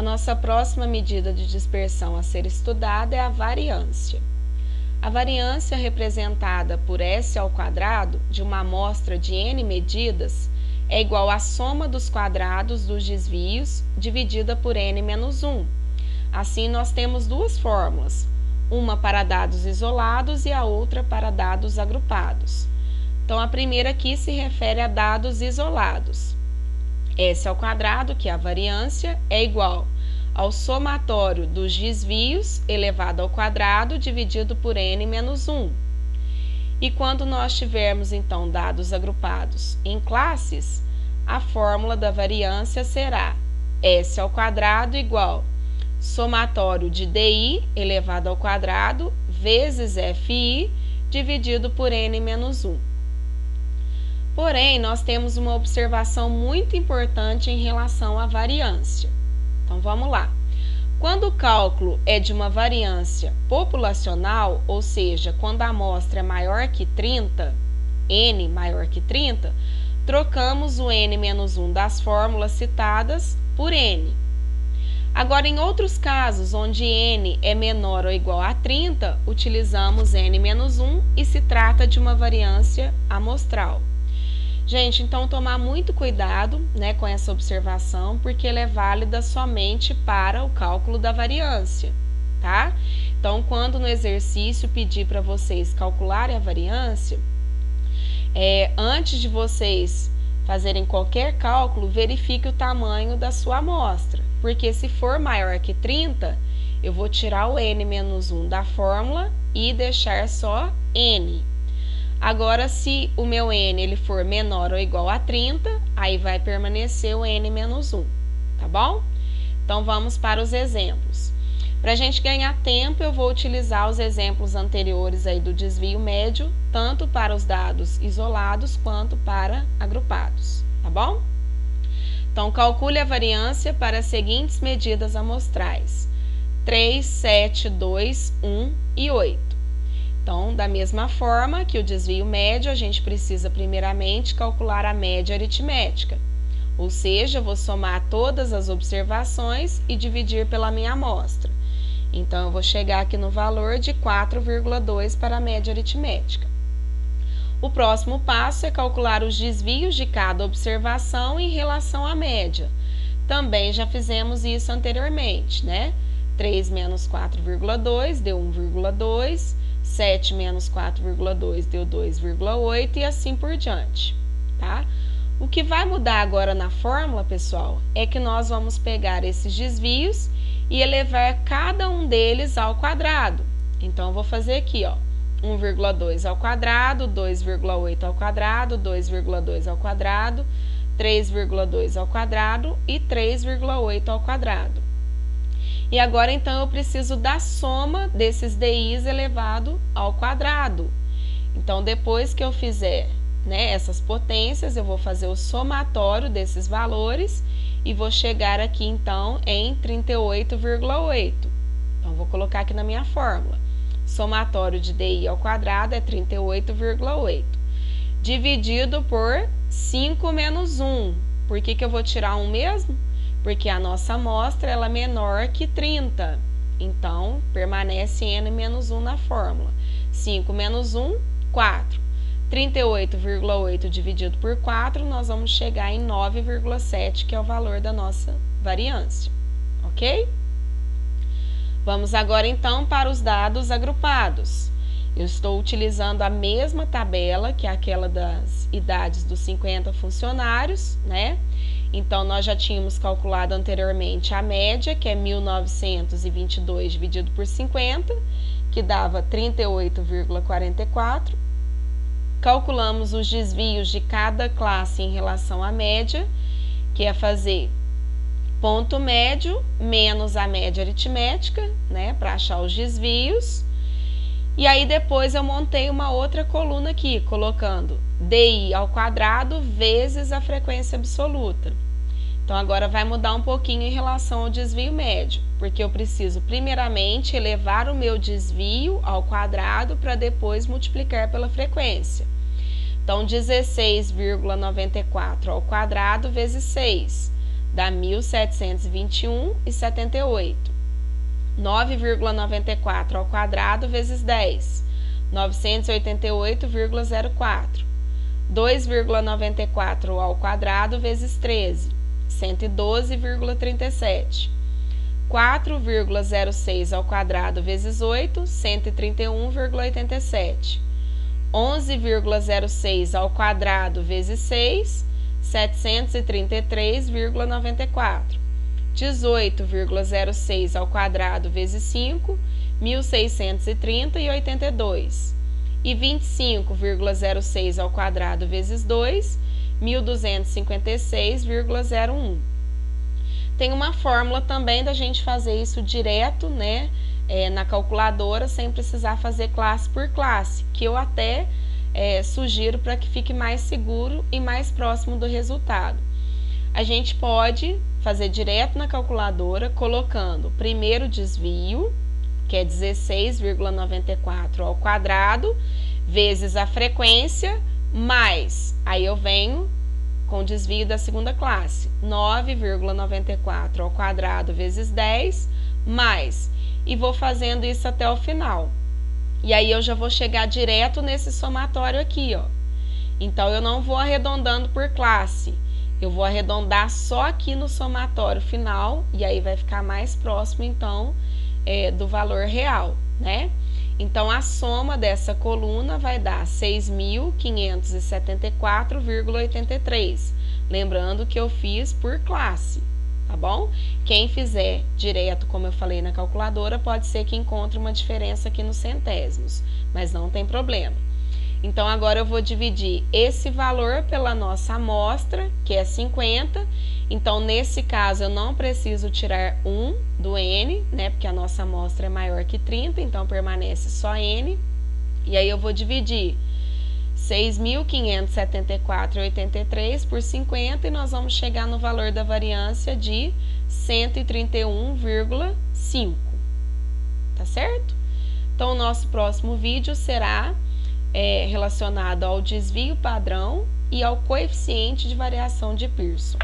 nossa próxima medida de dispersão a ser estudada é a variância. A variância representada por S ao quadrado de uma amostra de n medidas é igual à soma dos quadrados dos desvios dividida por n menos 1. Assim, nós temos duas fórmulas, uma para dados isolados e a outra para dados agrupados. Então, a primeira aqui se refere a dados isolados. S ao quadrado, que é a variância, é igual ao somatório dos desvios elevado ao quadrado dividido por n menos 1. E quando nós tivermos, então, dados agrupados em classes, a fórmula da variância será S ao quadrado igual somatório de DI elevado ao quadrado vezes FI dividido por n menos 1. Porém, nós temos uma observação muito importante em relação à variância. Então, vamos lá. Quando o cálculo é de uma variância populacional, ou seja, quando a amostra é maior que 30, n maior que 30, trocamos o n menos 1 das fórmulas citadas por n. Agora, em outros casos, onde n é menor ou igual a 30, utilizamos n menos 1 e se trata de uma variância amostral. Gente, então tomar muito cuidado, né, com essa observação, porque ela é válida somente para o cálculo da variância, tá? Então, quando no exercício pedir para vocês calcularem a variância, antes de vocês fazerem qualquer cálculo, verifique o tamanho da sua amostra, porque se for maior que 30, eu vou tirar o n menos 1 da fórmula e deixar só n. Agora, se o meu n ele for menor ou igual a 30, aí vai permanecer o n menos 1, tá bom? Então, vamos para os exemplos. Para a gente ganhar tempo, eu vou utilizar os exemplos anteriores aí do desvio médio, tanto para os dados isolados quanto para agrupados, tá bom? Então, calcule a variância para as seguintes medidas amostrais: 3, 7, 2, 1 e 8. Então, da mesma forma que o desvio médio, a gente precisa primeiramente calcular a média aritmética. Ou seja, eu vou somar todas as observações e dividir pela minha amostra. Então, eu vou chegar aqui no valor de 4,2 para a média aritmética. O próximo passo é calcular os desvios de cada observação em relação à média. Também já fizemos isso anteriormente, né? 3 menos 4,2 deu 1,2. 7 menos 4,2 deu 2,8 e assim por diante, tá? O que vai mudar agora na fórmula, pessoal, é que nós vamos pegar esses desvios e elevar cada um deles ao quadrado. Então, eu vou fazer aqui, ó, 1,2 ao quadrado, 2,8 ao quadrado, 2,2 ao quadrado, 3,2 ao quadrado e 3,8 ao quadrado. E agora, então, eu preciso da soma desses DIs elevado ao quadrado. Então, depois que eu fizer, né, essas potências, eu vou fazer o somatório desses valores e vou chegar aqui, então, em 38,8. Então, vou colocar aqui na minha fórmula. Somatório de DI ao quadrado é 38,8. Dividido por 5 menos 1. Por que que eu vou tirar 1 mesmo? Porque a nossa amostra ela é menor que 30. Então, permanece n menos 1 na fórmula. 5 menos 1, 4. 38,8 dividido por 4, nós vamos chegar em 9,7, que é o valor da nossa variância. Ok? Vamos agora, então, para os dados agrupados. Eu estou utilizando a mesma tabela, que é aquela das idades dos 50 funcionários, né? Então, nós já tínhamos calculado anteriormente a média, que é 1.922 dividido por 50, que dava 38,44. Calculamos os desvios de cada classe em relação à média, que é fazer ponto médio menos a média aritmética, né, para achar os desvios. E aí, depois eu montei uma outra coluna aqui, colocando DI ao quadrado vezes a frequência absoluta. Então, agora vai mudar um pouquinho em relação ao desvio médio, porque eu preciso, primeiramente, elevar o meu desvio ao quadrado para depois multiplicar pela frequência. Então, 16,94 ao quadrado vezes 6 dá 1.721,78. 9,94 ao quadrado vezes 10, 988,04. 2,94 ao quadrado vezes 13, 112,37. 4,06 ao quadrado vezes 8, 131,87. 11,06 ao quadrado vezes 6, 733,94. 18,06 ao quadrado vezes 5, 1.630,82. E 25,06 ao quadrado vezes 2, 1.256,01. Tem uma fórmula também da gente fazer isso direto, né, na calculadora, sem precisar fazer classe por classe, que eu até sugiro para que fique mais seguro e mais próximo do resultado. A gente pode fazer direto na calculadora, colocando o primeiro desvio, que é 16,94 ao quadrado, vezes a frequência, mais, aí eu venho com o desvio da segunda classe, 9,94 ao quadrado vezes 10, mais, e vou fazendo isso até o final. E aí eu já vou chegar direto nesse somatório aqui, ó. Então, eu não vou arredondando por classe, eu vou arredondar só aqui no somatório final, e aí vai ficar mais próximo, então, do valor real, né? Então, a soma dessa coluna vai dar 6.574,83. Lembrando que eu fiz por classe, tá bom? Quem fizer direto, como eu falei na calculadora, pode ser que encontre uma diferença aqui nos centésimos, mas não tem problema. Então, agora eu vou dividir esse valor pela nossa amostra, que é 50. Então, nesse caso, eu não preciso tirar 1 do N, né? Porque a nossa amostra é maior que 30, então permanece só N. E aí, eu vou dividir 6.574,83 por 50 e nós vamos chegar no valor da variância de 131,5. Tá certo? Então, o nosso próximo vídeo será relacionado ao desvio padrão e ao coeficiente de variação de Pearson.